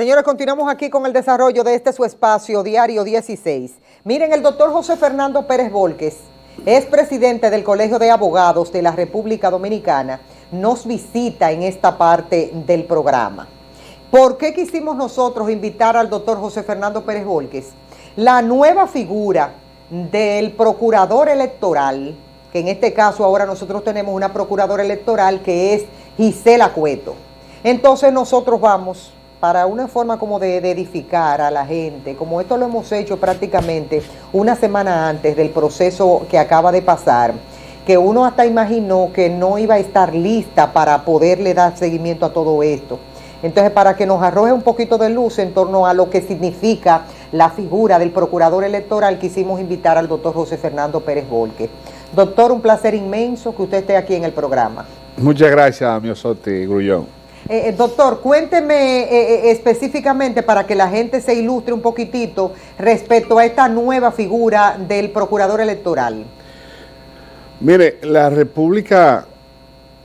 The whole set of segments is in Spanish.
Señores, continuamos aquí con el desarrollo de este su espacio Diario 16. Miren, el doctor José Fernando Pérez Volques es presidente del Colegio de Abogados de la República Dominicana. Nos visita en esta parte del programa. ¿Por qué quisimos nosotros invitar al doctor José Fernando Pérez Volques? La nueva figura del procurador electoral, que en este caso ahora nosotros tenemos una procuradora electoral que es Gisela Cueto. Entonces nosotros vamos para una forma como de edificar a la gente, como esto lo hemos hecho prácticamente una semana antes del proceso que acaba de pasar, que uno hasta imaginó que no iba a estar lista para poderle dar seguimiento a todo esto. Entonces, para que nos arroje un poquito de luz en torno a lo que significa la figura del procurador electoral, quisimos invitar al doctor José Fernando Pérez Volques. Doctor, un placer inmenso que usted esté aquí en el programa. Muchas gracias, Miosotti Grullón. Doctor, cuénteme específicamente para que la gente se ilustre un poquitito respecto a esta nueva figura del procurador electoral. Mire, la República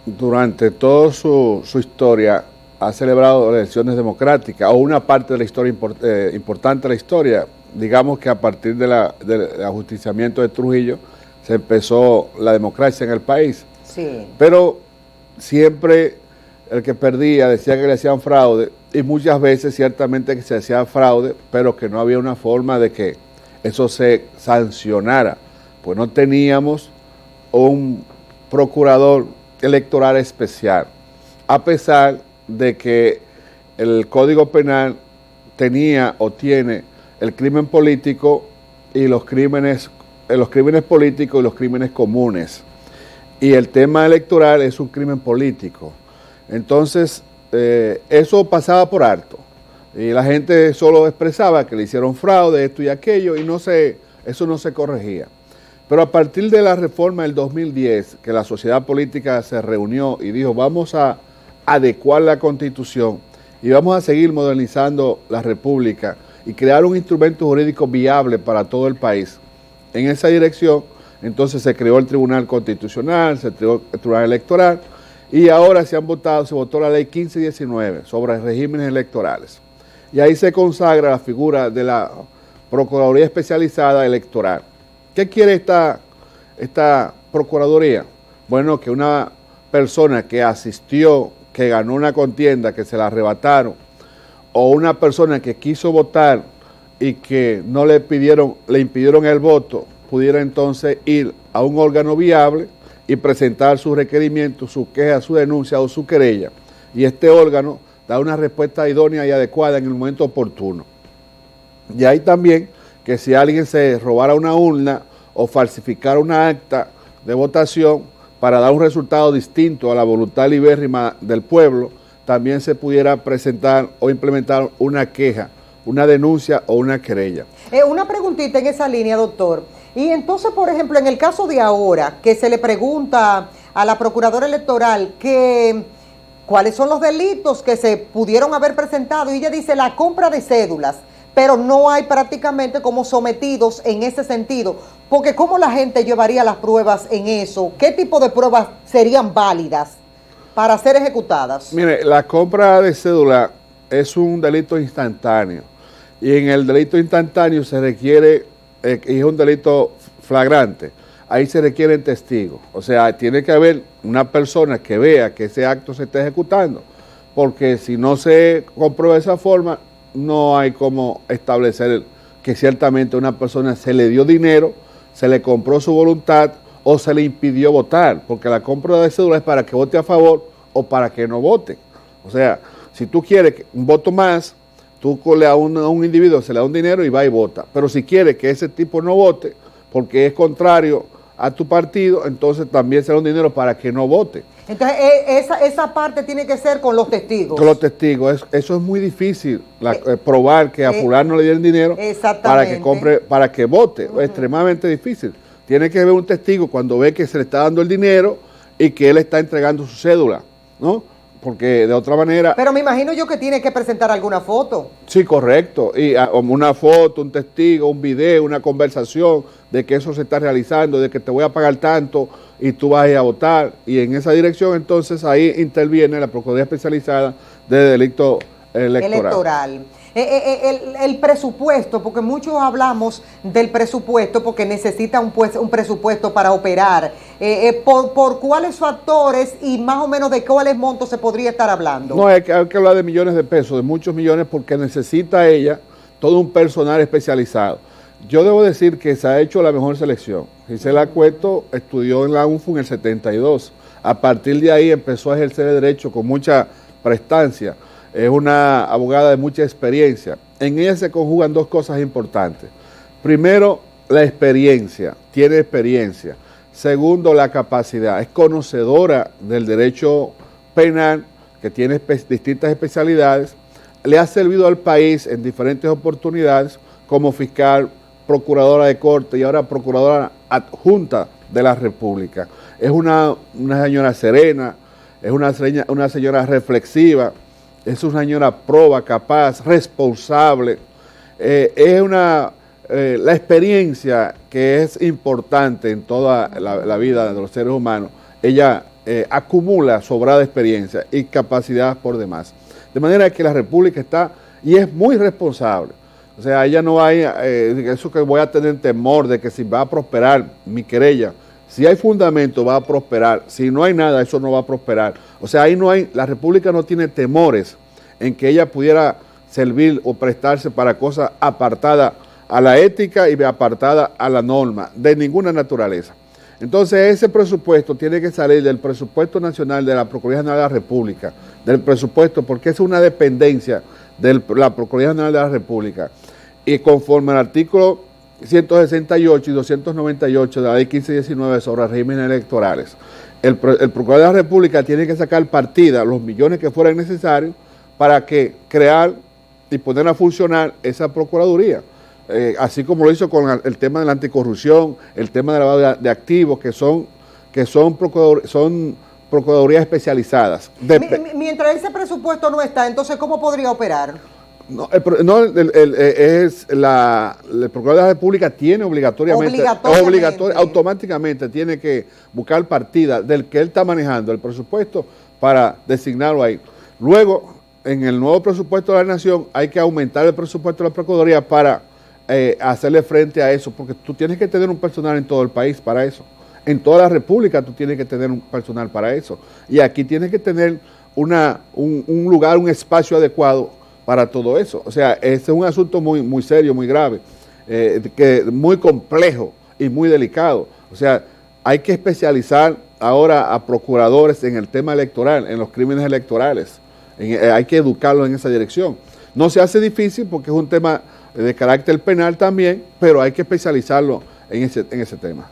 durante toda su historia ha celebrado elecciones democráticas, o una parte de la historia importante de la historia. Digamos que a partir del ajusticiamiento de Trujillo se empezó la democracia en el país. Sí. Pero siempre el que perdía decía que le hacían fraude, y muchas veces ciertamente que se hacía fraude, pero que no había una forma de que eso se sancionara, pues no teníamos un procurador electoral especial, a pesar de que el Código Penal tenía o tiene el crimen político y los crímenes políticos y los crímenes comunes, y el tema electoral es un crimen político. Entonces, eso pasaba por alto, y la gente solo expresaba que le hicieron fraude, esto y aquello, y eso no se corregía. Pero a partir de la reforma del 2010, que la sociedad política se reunió y dijo, vamos a adecuar la Constitución y vamos a seguir modernizando la República y crear un instrumento jurídico viable para todo el país. En esa dirección, entonces se creó el Tribunal Constitucional, se creó el Tribunal Electoral, y ahora se votó la ley 1519 sobre regímenes electorales. Y ahí se consagra la figura de la Procuraduría Especializada Electoral. ¿Qué quiere esta Procuraduría? Bueno, que una persona que asistió, que ganó una contienda, que se la arrebataron, o una persona que quiso votar y que no le impidieron el voto, pudiera entonces ir a un órgano viable y presentar su requerimiento, su queja, su denuncia o su querella. Y este órgano da una respuesta idónea y adecuada en el momento oportuno. Y hay también que si alguien se robara una urna o falsificara una acta de votación para dar un resultado distinto a la voluntad libérrima del pueblo, también se pudiera presentar o implementar una queja, una denuncia o una querella. Una preguntita en esa línea, doctor. Y entonces, por ejemplo, en el caso de ahora, que se le pregunta a la procuradora electoral que cuáles son los delitos que se pudieron haber presentado, y ella dice la compra de cédulas, pero no hay prácticamente como sometidos en ese sentido, porque ¿cómo la gente llevaría las pruebas en eso? ¿Qué tipo de pruebas serían válidas para ser ejecutadas? Mire, la compra de cédula es un delito instantáneo, y en el delito instantáneo se requiere, y es un delito flagrante, ahí se requieren testigos. O sea, tiene que haber una persona que vea que ese acto se está ejecutando, porque si no se comprueba de esa forma, no hay cómo establecer que ciertamente a una persona se le dio dinero, se le compró su voluntad o se le impidió votar, porque la compra de cédula es para que vote a favor o para que no vote. O sea, si tú quieres un voto más, tú a un individuo se le da un dinero y va y vota. Pero si quieres que ese tipo no vote, porque es contrario a tu partido, entonces también se le da un dinero para que no vote. Entonces, esa parte tiene que ser con los testigos. Con los testigos. Eso es muy difícil, probar que a fulano le dieron dinero para que vote. Es extremadamente difícil. Tiene que haber un testigo cuando ve que se le está dando el dinero y que él está entregando su cédula, ¿no? Porque de otra manera... Pero me imagino yo que tiene que presentar alguna foto. Sí, correcto. Y una foto, un testigo, un video, una conversación de que eso se está realizando, de que te voy a pagar tanto y tú vas a ir a votar. Y en esa dirección, entonces, ahí interviene la Procuraduría Especializada de Delitos electoral. El presupuesto, porque muchos hablamos del presupuesto porque necesita un presupuesto para operar. ¿Por cuáles factores y más o menos de cuáles montos se podría estar hablando? No, hay que hablar de millones de pesos, de muchos millones, porque necesita ella todo un personal especializado. Yo debo decir que se ha hecho la mejor selección. Gisela Cueto estudió en la UNFU en el 72. A partir de ahí empezó a ejercer el derecho con mucha prestancia. Es una abogada de mucha experiencia. En ella se conjugan dos cosas importantes. Primero, la experiencia, tiene experiencia. Segundo, la capacidad, es conocedora del derecho penal, que tiene distintas especialidades. Le ha servido al país en diferentes oportunidades como fiscal, procuradora de corte y ahora procuradora adjunta de la República. Es una señora serena, es una señora reflexiva, es una señora proba, capaz, responsable. La experiencia que es importante en toda la vida de los seres humanos, ella acumula sobrada experiencia y capacidad por demás. De manera que la República está, y es muy responsable. O sea, ella no hay eso que voy a tener temor de que si va a prosperar mi querella. Si hay fundamento, va a prosperar. Si no hay nada, eso no va a prosperar. O sea, ahí no hay, la República no tiene temores en que ella pudiera servir o prestarse para cosas apartadas a la ética y apartadas a la norma, de ninguna naturaleza. Entonces, ese presupuesto tiene que salir del presupuesto nacional de la Procuraduría General de la República, del presupuesto, porque es una dependencia de la Procuraduría General de la República. Y conforme al artículo 168 y 298 de la ley 1519 sobre regímenes electorales, el Procurador de la República tiene que sacar partida los millones que fueran necesarios para que crear y poner a funcionar esa Procuraduría. Así como lo hizo con el tema de la anticorrupción, el tema de lavado de activos, que son procuradurías especializadas. Mientras ese presupuesto no está, entonces, ¿cómo podría operar? No, el Procurador de la República tiene automáticamente tiene que buscar partida del que él está manejando el presupuesto para designarlo ahí. Luego, en el nuevo presupuesto de la Nación, hay que aumentar el presupuesto de la Procuraduría para hacerle frente a eso, porque tú tienes que tener un personal en todo el país para eso. En toda la República tú tienes que tener un personal para eso. Y aquí tienes que tener un lugar, un espacio adecuado para todo eso. O sea, este es un asunto muy serio, muy grave, muy complejo y muy delicado. O sea, hay que especializar ahora a procuradores en el tema electoral, en los crímenes electorales. Hay que educarlos en esa dirección. No se hace difícil porque es un tema de carácter penal también, pero hay que especializarlo en ese tema.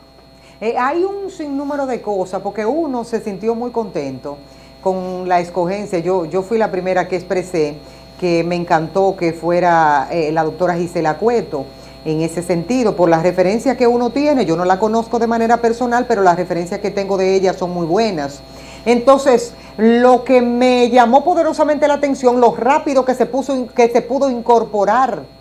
Hay un sinnúmero de cosas, porque uno se sintió muy contento con la escogencia. Yo fui la primera que expresé que me encantó que fuera la doctora Gisela Cueto, en ese sentido, por las referencias que uno tiene. Yo no la conozco de manera personal, pero las referencias que tengo de ella son muy buenas. Entonces, lo que me llamó poderosamente la atención, lo rápido que se pudo incorporar,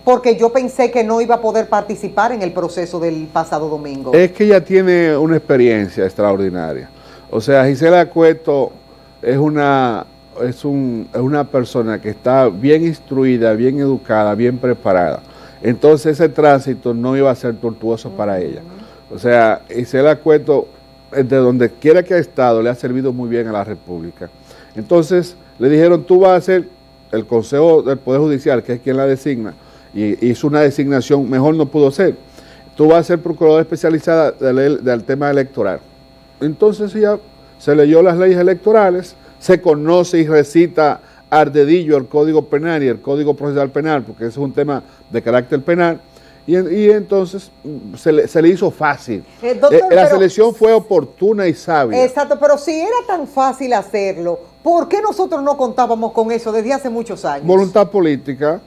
porque yo pensé que no iba a poder participar en el proceso del pasado domingo. Es que ella tiene una experiencia extraordinaria. O sea, Gisela Cueto es una persona que está bien instruida, bien educada, bien preparada. Entonces ese tránsito no iba a ser tortuoso para ella. O sea, Gisela Cueto, de donde quiera que ha estado, le ha servido muy bien a la República. Entonces le dijeron, tú vas a ser el Consejo del Poder Judicial, que es quien la designa, y hizo una designación, mejor no pudo ser. Tú vas a ser procuradora especializada del tema electoral. Entonces ella se leyó las leyes electorales, se conoce y recita al dedillo el Código Penal y el Código Procesal Penal, porque ese es un tema de carácter penal, y entonces se le hizo fácil. Doctor, la selección fue oportuna y sabia. Exacto, pero si era tan fácil hacerlo, ¿por qué nosotros no contábamos con eso desde hace muchos años? Voluntad política.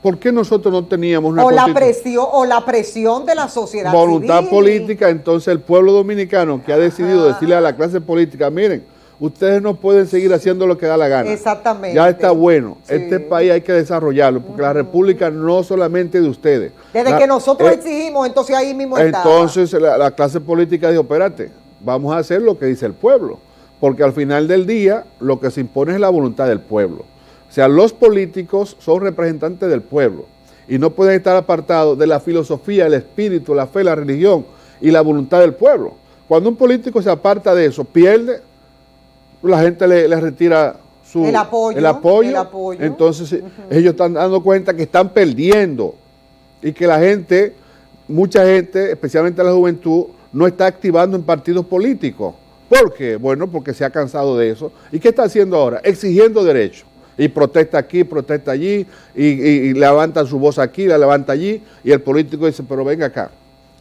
¿Por qué nosotros no teníamos una la presión de la sociedad voluntad civil? Política? Entonces el pueblo dominicano que ha decidido decirle a la clase política, miren, ustedes no pueden seguir haciendo lo que da la gana. Exactamente. Ya está bueno. Sí. Este país hay que desarrollarlo, porque la República no solamente de ustedes. Desde que nosotros exigimos, entonces ahí mismo está. Entonces la clase política dijo, espérate, vamos a hacer lo que dice el pueblo, porque al final del día lo que se impone es la voluntad del pueblo. O sea, los políticos son representantes del pueblo y no pueden estar apartados de la filosofía, el espíritu, la fe, la religión y la voluntad del pueblo. Cuando un político se aparta de eso, pierde, la gente le retira el apoyo. Entonces ellos están dando cuenta que están perdiendo y que la gente, mucha gente, especialmente la juventud, no está activando en partidos políticos. ¿Por qué? Bueno, porque se ha cansado de eso. ¿Y qué está haciendo ahora? Exigiendo derechos. Y protesta aquí, protesta allí, y levanta su voz aquí, la levanta allí, y el político dice, pero venga acá.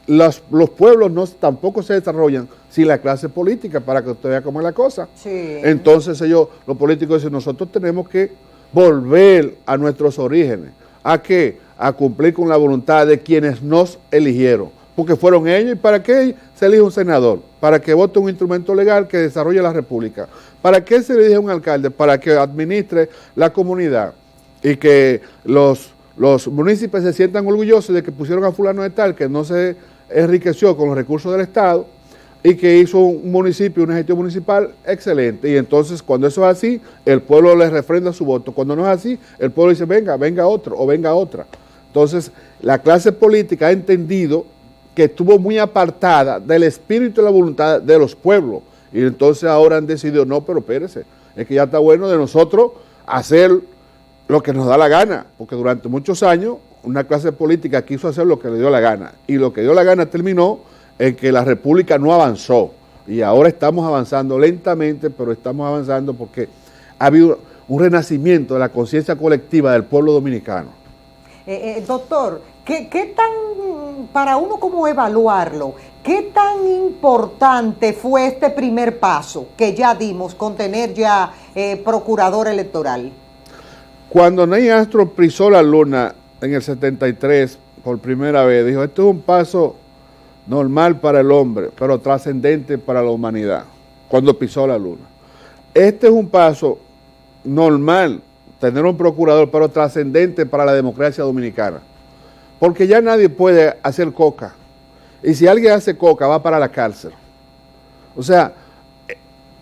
Los pueblos tampoco se desarrollan sin la clase política, para que usted vea cómo es la cosa. Sí. Entonces los políticos dicen, nosotros tenemos que volver a nuestros orígenes. ¿A qué? A cumplir con la voluntad de quienes nos eligieron. Porque fueron ellos. ¿Y para qué se elige un senador? Para que vote un instrumento legal que desarrolle la república. ¿Para qué se elige un alcalde? Para que administre la comunidad y que los municipios se sientan orgullosos de que pusieron a fulano de tal, que no se enriqueció con los recursos del Estado y que hizo un municipio, una gestión municipal excelente. Y entonces, cuando eso es así, el pueblo le refrenda su voto. Cuando no es así, el pueblo dice, venga otro o venga otra. Entonces, la clase política ha entendido que estuvo muy apartada del espíritu y la voluntad de los pueblos. Y entonces ahora han decidido, no, pero espérese, es que ya está bueno de nosotros hacer lo que nos da la gana, porque durante muchos años una clase política quiso hacer lo que le dio la gana, y lo que dio la gana terminó en que la república no avanzó, y ahora estamos avanzando lentamente, pero estamos avanzando porque ha habido un renacimiento de la conciencia colectiva del pueblo dominicano. Doctor, ¿qué tan, para uno cómo evaluarlo, qué tan importante fue este primer paso que ya dimos con tener ya procurador electoral? Cuando Neil Armstrong pisó la luna en el 73 por primera vez, dijo, esto es un paso normal para el hombre, pero trascendente para la humanidad, cuando pisó la luna. Este es un paso normal, tener un procurador, pero trascendente para la democracia dominicana, porque ya nadie puede hacer coca, y si alguien hace coca va para la cárcel. O sea,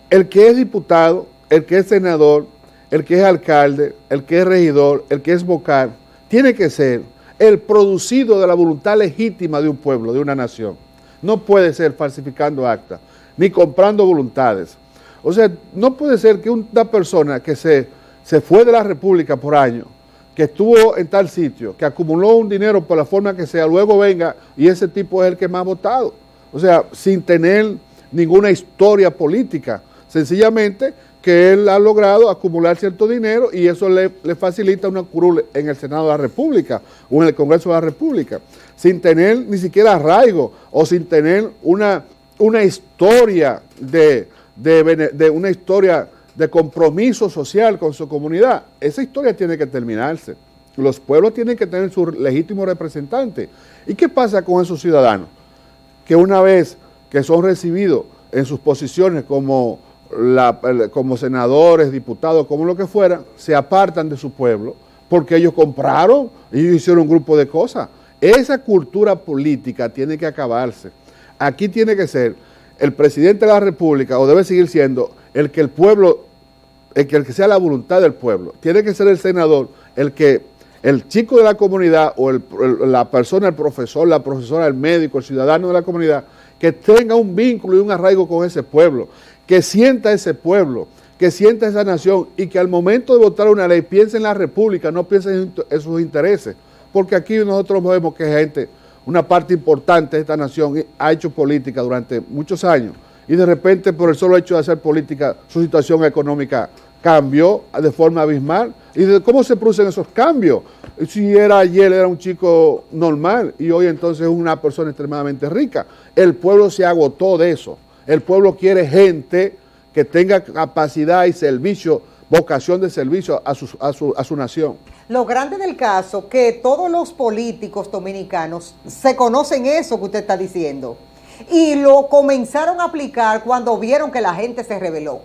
el que es diputado, el que es senador, el que es alcalde, el que es regidor, el que es vocal, tiene que ser el producido de la voluntad legítima de un pueblo, de una nación. No puede ser falsificando actas, ni comprando voluntades. O sea, no puede ser que una persona que se fue de la República por años, que estuvo en tal sitio, que acumuló un dinero por la forma que sea, luego venga y ese tipo es el que más ha votado. O sea, sin tener ninguna historia política, sencillamente que él ha logrado acumular cierto dinero y eso le facilita una curul en el Senado de la República o en el Congreso de la República, sin tener ni siquiera arraigo o sin tener una historia una historia de compromiso social con su comunidad. Esa historia tiene que terminarse. Los pueblos tienen que tener su legítimo representante. ¿Y qué pasa con esos ciudadanos? Que una vez que son recibidos en sus posiciones como senadores, diputados, como lo que fuera, se apartan de su pueblo porque ellos compraron y ellos hicieron un grupo de cosas. Esa cultura política tiene que acabarse. Aquí tiene que ser el presidente de la República, o debe seguir siendo el que sea la voluntad del pueblo. Tiene que ser el senador, el chico de la comunidad o la persona, el profesor, la profesora, el médico, el ciudadano de la comunidad, que tenga un vínculo y un arraigo con ese pueblo, que sienta ese pueblo, que sienta esa nación y que al momento de votar una ley piense en la República, no piense en sus intereses. Porque aquí nosotros vemos que gente, una parte importante de esta nación ha hecho política durante muchos años y de repente por el solo hecho de hacer política su situación económica cambió de forma abismal. ¿Y de cómo se producen esos cambios? Si ayer era un chico normal y hoy entonces es una persona extremadamente rica. El pueblo se agotó de eso. El pueblo quiere gente que tenga capacidad y servicio, vocación de servicio a su nación. Lo grande del caso, que todos los políticos dominicanos se conocen eso que usted está diciendo y lo comenzaron a aplicar cuando vieron que la gente se rebeló.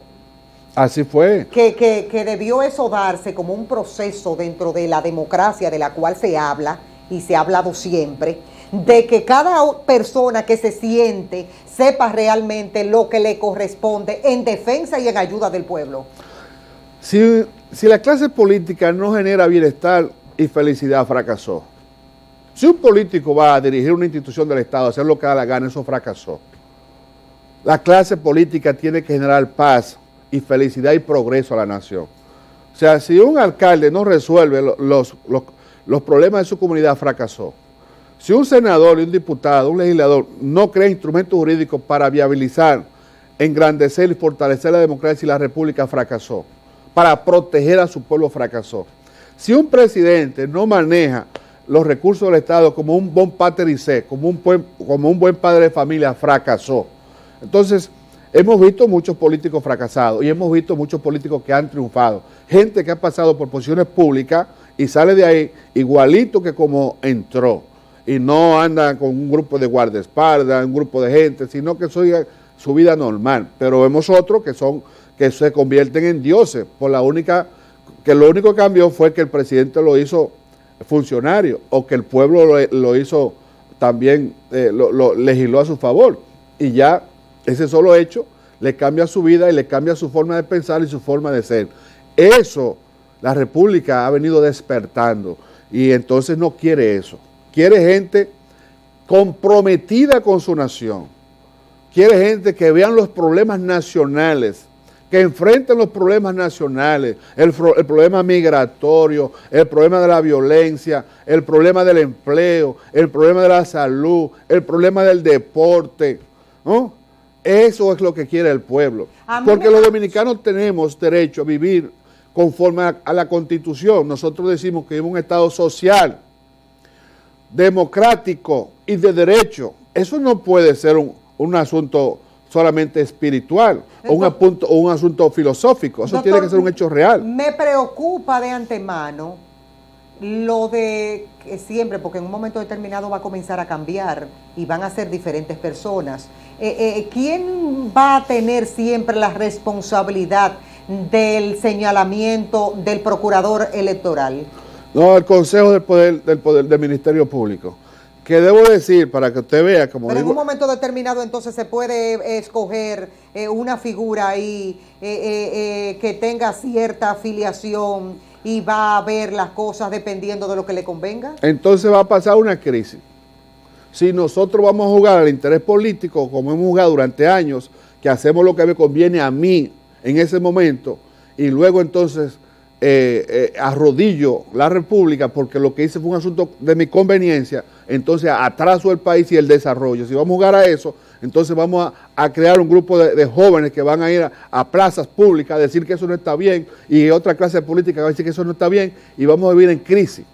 Así fue. Que debió eso darse como un proceso dentro de la democracia de la cual se habla y se ha hablado siempre, de que cada persona que se siente sepa realmente lo que le corresponde en defensa y en ayuda del pueblo. Si la clase política no genera bienestar y felicidad, fracasó. Si un político va a dirigir una institución del Estado, a hacer lo que da la gana, eso fracasó. La clase política tiene que generar paz y felicidad y progreso a la nación. O sea, si un alcalde no resuelve los problemas de su comunidad, fracasó. Si un senador y un diputado, un legislador, no crea instrumentos jurídicos para viabilizar, engrandecer y fortalecer la democracia y la república, fracasó. Para proteger a su pueblo, fracasó. Si un presidente no maneja los recursos del Estado como un bon pater como un buen padre de familia, fracasó. Entonces, hemos visto muchos políticos fracasados y hemos visto muchos políticos que han triunfado. Gente que ha pasado por posiciones públicas y sale de ahí igualito que como entró. Y no anda con un grupo de guardaespaldas, un grupo de gente, sino que sigue su vida normal. Pero vemos otros que se convierten en dioses, lo único que cambió fue que el presidente lo hizo funcionario o que el pueblo lo hizo también, lo legisló a su favor. Y ya ese solo hecho le cambia su vida y le cambia su forma de pensar y su forma de ser. Eso la República ha venido despertando y entonces no quiere eso. Quiere gente comprometida con su nación. Quiere gente que vean los problemas nacionales, que enfrenten los problemas nacionales, el problema migratorio, el problema de la violencia, el problema del empleo, el problema de la salud, el problema del deporte, ¿no? Eso es lo que quiere el pueblo. Porque los dominicanos tenemos derecho a vivir conforme a la Constitución. Nosotros decimos que es un Estado social, democrático y de derecho. Eso no puede ser un asunto solamente espiritual o un asunto filosófico. Eso tiene que ser un hecho real. Me preocupa de antemano lo de que siempre, porque en un momento determinado va a comenzar a cambiar y van a ser diferentes personas. ¿Quién va a tener siempre la responsabilidad del señalamiento del procurador electoral? No, el Consejo del Ministerio Público. Que debo decir, para que usted vea, como pero digo, en un momento determinado entonces se puede escoger una figura ahí que tenga cierta afiliación y va a ver las cosas dependiendo de lo que le convenga. Entonces va a pasar una crisis. Si nosotros vamos a jugar al interés político, como hemos jugado durante años, que hacemos lo que me conviene a mí en ese momento, y luego entonces arrodillo la República porque lo que hice fue un asunto de mi conveniencia, entonces atraso el país y el desarrollo. Si vamos a jugar a eso, entonces vamos a crear un grupo de jóvenes que van a ir a plazas públicas a decir que eso no está bien, y otra clase política va a decir que eso no está bien, y vamos a vivir en crisis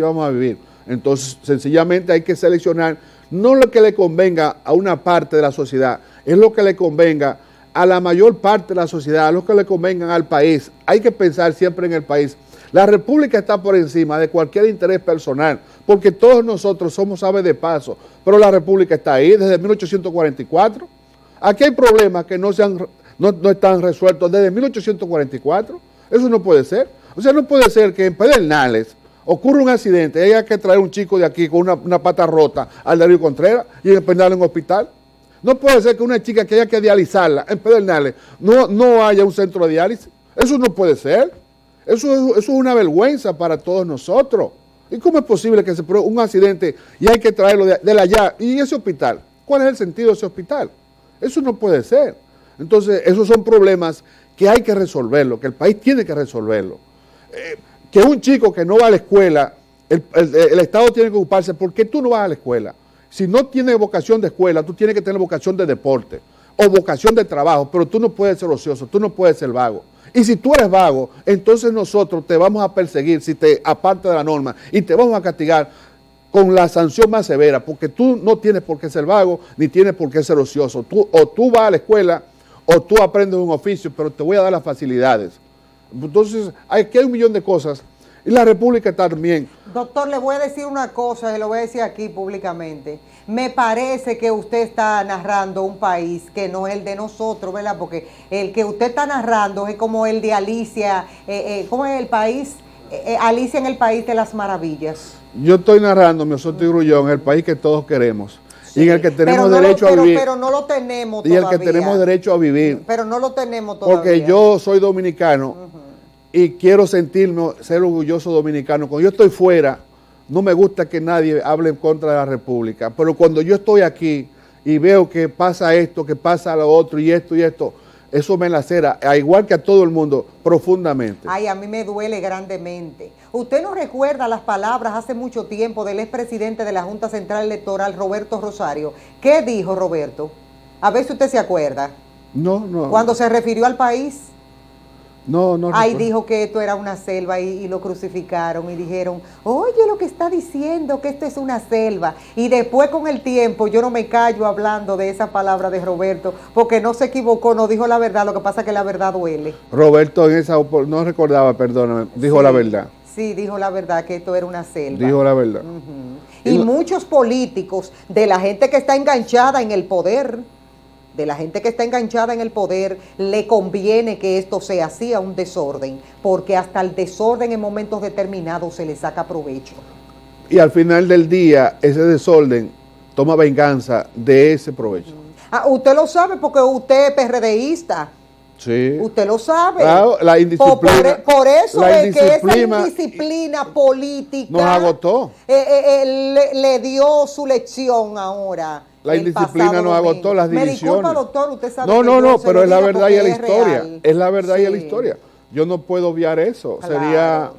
vamos a vivir. Entonces sencillamente hay que seleccionar no lo que le convenga a una parte de la sociedad, es lo que le convenga a la mayor parte de la sociedad, a lo que le convengan al país. Hay que pensar siempre en el país. La República está por encima de cualquier interés personal, porque todos nosotros somos aves de paso, pero la República está ahí desde 1844. Aquí hay problemas que no están resueltos desde 1844. Eso no puede ser. O sea, no puede ser que en Pedernales ocurra un accidente y haya que traer un chico de aquí con una pata rota al Darío Contreras y internarlo en un hospital. No puede ser que una chica que haya que dializarla en Pedernales no haya un centro de diálisis. Eso no puede ser. Eso es una vergüenza para todos nosotros. ¿Y cómo es posible que se produzca un accidente y hay que traerlo de allá? ¿Y ese hospital? ¿Cuál es el sentido de ese hospital? Eso no puede ser. Entonces, esos son problemas que hay que resolverlo, que el país tiene que resolverlo. Que un chico que no va a la escuela, el Estado tiene que ocuparse. ¿Por qué tú no vas a la escuela? Si no tienes vocación de escuela, tú tienes que tener vocación de deporte o vocación de trabajo, pero tú no puedes ser ocioso, tú no puedes ser vago. Y si tú eres vago, entonces nosotros te vamos a perseguir si te apartas de la norma y te vamos a castigar con la sanción más severa, porque tú no tienes por qué ser vago ni tienes por qué ser ocioso. Tú vas a la escuela o tú aprendes un oficio, pero te voy a dar las facilidades. Entonces, aquí hay un millón de cosas. Y la República está también. Doctor, le voy a decir una cosa y lo voy a decir aquí públicamente. Me parece que usted está narrando un país que no es el de nosotros, ¿verdad? Porque el que usted está narrando es como el de Alicia. ¿Cómo es el país? Alicia en el País de las Maravillas. Yo estoy narrando, mi Osoto y Grullón, el país que todos queremos. y en el que tenemos derecho a vivir. Pero no lo tenemos todavía. Y el que tenemos derecho a vivir. Pero no lo tenemos todavía. Porque yo soy dominicano y quiero sentirme, ser orgulloso dominicano. Cuando yo estoy fuera, no me gusta que nadie hable en contra de la República. Pero cuando yo estoy aquí y veo que pasa esto, que pasa lo otro y esto, eso me lacera, a igual que a todo el mundo, profundamente. Ay, a mí me duele grandemente. ¿Usted no recuerda las palabras hace mucho tiempo del expresidente de la Junta Central Electoral, Roberto Rosario? ¿Qué dijo Roberto? A ver si usted se acuerda. No. Cuando se refirió al país. No. Ahí dijo que esto era una selva y lo crucificaron y dijeron, oye lo que está diciendo, que esto es una selva. Y después con el tiempo yo no me callo hablando de esa palabra de Roberto, porque no se equivocó, no dijo la verdad, lo que pasa es que la verdad duele. Roberto no recordaba, perdóname, dijo la verdad. Sí, dijo la verdad, que esto era una selva. Dijo la verdad. Y muchos políticos, de la gente que está enganchada en el poder, le conviene que esto sea así, a un desorden, porque hasta el desorden en momentos determinados se le saca provecho. Y al final del día, ese desorden toma venganza de ese provecho. Usted lo sabe porque usted es PRDista. Sí. Usted lo sabe. Claro, la indisciplina. Por eso es que esa indisciplina política nos agotó. Le dio su lección ahora. La indisciplina nos agotó, las divisiones. Me disculpa, doctor, usted sabe No, pero es la verdad y es la historia. Real. Es la verdad y es la historia. Yo no puedo obviar eso. Claro. Sería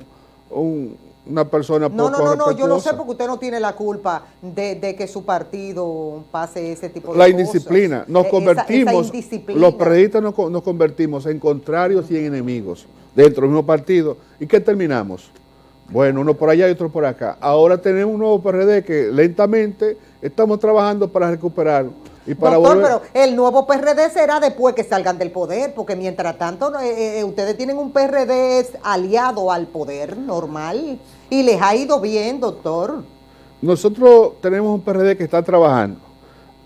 una persona poco respetuosa. Yo lo sé porque usted no tiene la culpa de que su partido pase ese tipo de cosas. La cosas. Indisciplina. Nos convertimos, los periodistas nos convertimos en contrarios y en enemigos dentro del mismo partido. ¿Y qué terminamos? Bueno, uno por allá y otro por acá. Ahora tenemos un nuevo PRD que lentamente estamos trabajando para recuperar y para volver. Pero el nuevo PRD será después que salgan del poder, porque mientras tanto ustedes tienen un PRD aliado al poder normal y les ha ido bien, doctor. Nosotros tenemos un PRD que está trabajando.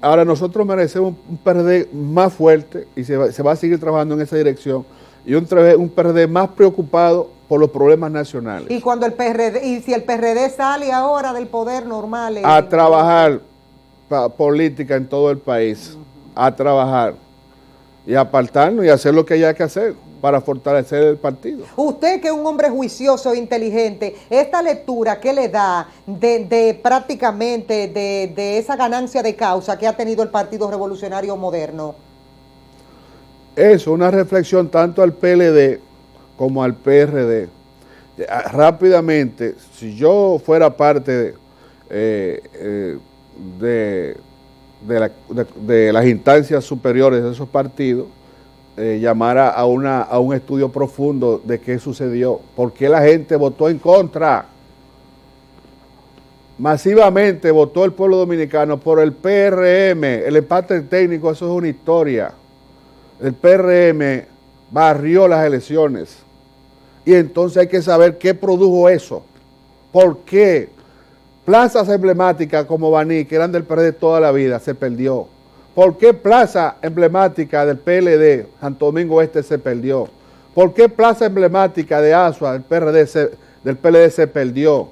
Ahora nosotros merecemos un PRD más fuerte y se va a seguir trabajando en esa dirección, y un PRD más preocupado por los problemas nacionales. Y cuando si el PRD sale ahora del poder normal a trabajar política en todo el país, a trabajar y apartarnos y hacer lo que haya que hacer para fortalecer el partido. Usted, que es un hombre juicioso e inteligente, esta lectura que le da de prácticamente de esa ganancia de causa que ha tenido el Partido Revolucionario Moderno. Eso, una reflexión tanto al PLD como al PRD. Rápidamente, si yo fuera parte de las instancias superiores de esos partidos, llamara a un estudio profundo de qué sucedió, por qué la gente votó en contra. Masivamente votó el pueblo dominicano por el PRM, el empate técnico, eso es una historia. El PRM barrió las elecciones. Y entonces hay que saber qué produjo eso. ¿Por qué? Plazas emblemáticas como Baní, que eran del PRD toda la vida, se perdió. ¿Por qué plaza emblemática del PLD, Santo Domingo Este, se perdió? ¿Por qué plaza emblemática de Asua, del PLD, se perdió?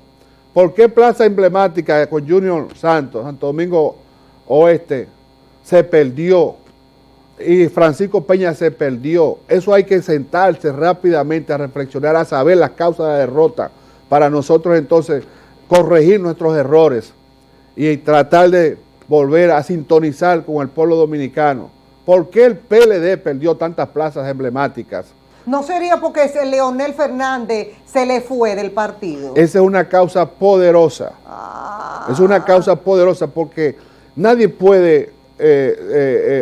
¿Por qué plaza emblemática con Junior Santos, Santo Domingo Oeste, se perdió? Y Francisco Peña se perdió. Eso hay que sentarse rápidamente a reflexionar, a saber las causas de la derrota, para nosotros entonces corregir nuestros errores y tratar de volver a sintonizar con el pueblo dominicano. ¿Por qué el PLD perdió tantas plazas emblemáticas? ¿No sería porque Leonel Fernández se le fue del partido? Esa es una causa poderosa. Es una causa poderosa porque nadie puede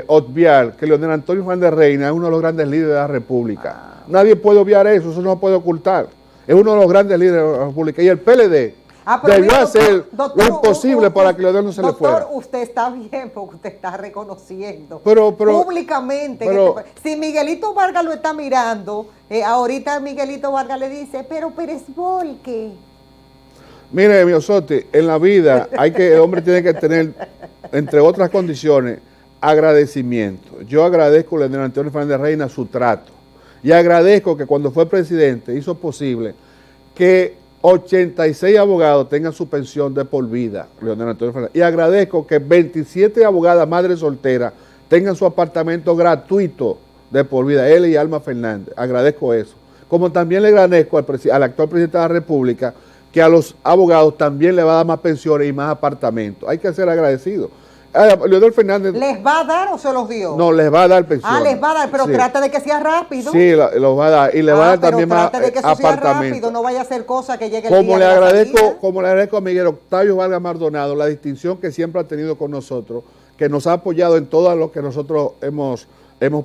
obviar que Leonel Antonio Fernández Reina es uno de los grandes líderes de la República. Nadie puede obviar eso no se puede ocultar. Es uno de los grandes líderes de la República. Y el PLD debió hacer lo imposible para que Leonel no se le fuera. Doctor, usted está bien porque usted está reconociendo pero públicamente. Si Miguelito Vargas lo está mirando, ahorita Miguelito Vargas le dice, pero Pérez Volque. Mire, Miosotti, en la vida el hombre tiene que tener, entre otras condiciones, agradecimiento. Yo agradezco a Leonel Antonio Fernández Reina su trato y agradezco que cuando fue presidente hizo posible que 86 abogados tengan su pensión de por vida, Leonel Antonio Fernández. Y agradezco que 27 abogadas madres solteras tengan su apartamento gratuito de por vida, él y Alma Fernández. Agradezco eso. Como también le agradezco al actual presidente de la República que a los abogados también le va a dar más pensiones y más apartamentos. Hay que ser agradecidos. Leonel Fernández... ¿Les va a dar o se los dio? No, les va a dar pensiones. Les va a dar, pero sí. Trata de que sea rápido. Sí, los va a dar. Y le va a dar también más de que eso sea apartamentos. rápido, no vaya a ser cosa que llegue el como día le de agradezco, la salida. como le agradezco a Miguel Octavio Vargas Maldonado la distinción que siempre ha tenido con nosotros, que nos ha apoyado en todo lo que nosotros hemos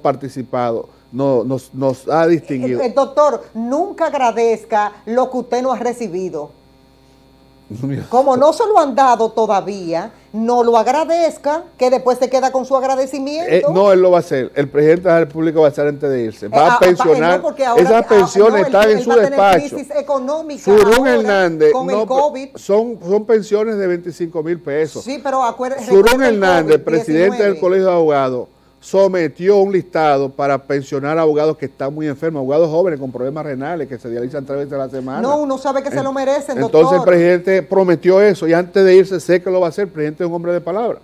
participado, nos ha distinguido. Doctor, nunca agradezca lo que usted no ha recibido. Como no se lo han dado todavía, no lo agradezca, que después se queda con su agradecimiento. No, él lo va a hacer. El presidente de la República va a hacer antes de irse. Va a pensionar. Esas pensiones están en su despacho. Surún Hernández, con el COVID. Son pensiones de 25,000 pesos. Sí, pero acuérdense. Surún Hernández, presidente del Colegio de Abogados, sometió un listado para pensionar a abogados que están muy enfermos, abogados jóvenes con problemas renales que se dializan 3 veces a la semana. No, uno sabe que se lo merecen, doctor. Entonces el presidente prometió eso y antes de irse sé que lo va a hacer. El presidente es un hombre de palabra.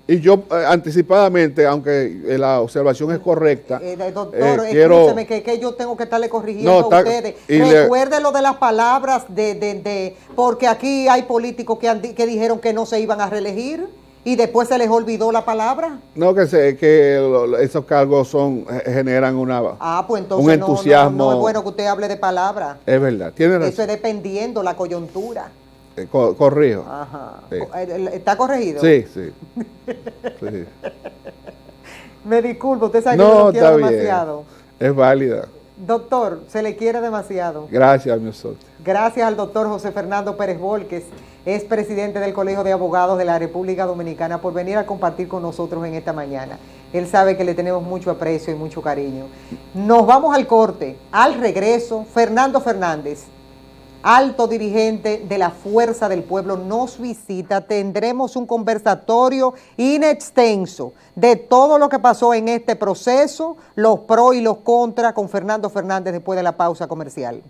Y yo anticipadamente, aunque la observación es correcta, doctor, escúcheme que yo tengo que estarle corrigiendo a ustedes. Recuerde lo de las palabras porque aquí hay políticos que dijeron que no se iban a reelegir. ¿Y después se les olvidó la palabra? No, que esos cargos generan pues entonces un entusiasmo. No es bueno que usted hable de palabra. Es verdad, tiene razón. Eso es dependiendo la coyuntura. Corrijo. Ajá. Sí. ¿Está corregido? Sí. Me disculpo, usted sabe que yo lo quiero demasiado. Es válida. Doctor, se le quiere demasiado. Gracias, mi socio. Gracias al doctor José Fernando Pérez Volques, es presidente del Colegio de Abogados de la República Dominicana, por venir a compartir con nosotros en esta mañana. Él sabe que le tenemos mucho aprecio y mucho cariño. Nos vamos al corte. Al regreso, Fernando Fernández, alto dirigente de la Fuerza del Pueblo, nos visita. Tendremos un conversatorio inextenso de todo lo que pasó en este proceso, los pros y los contras, con Fernando Fernández después de la pausa comercial.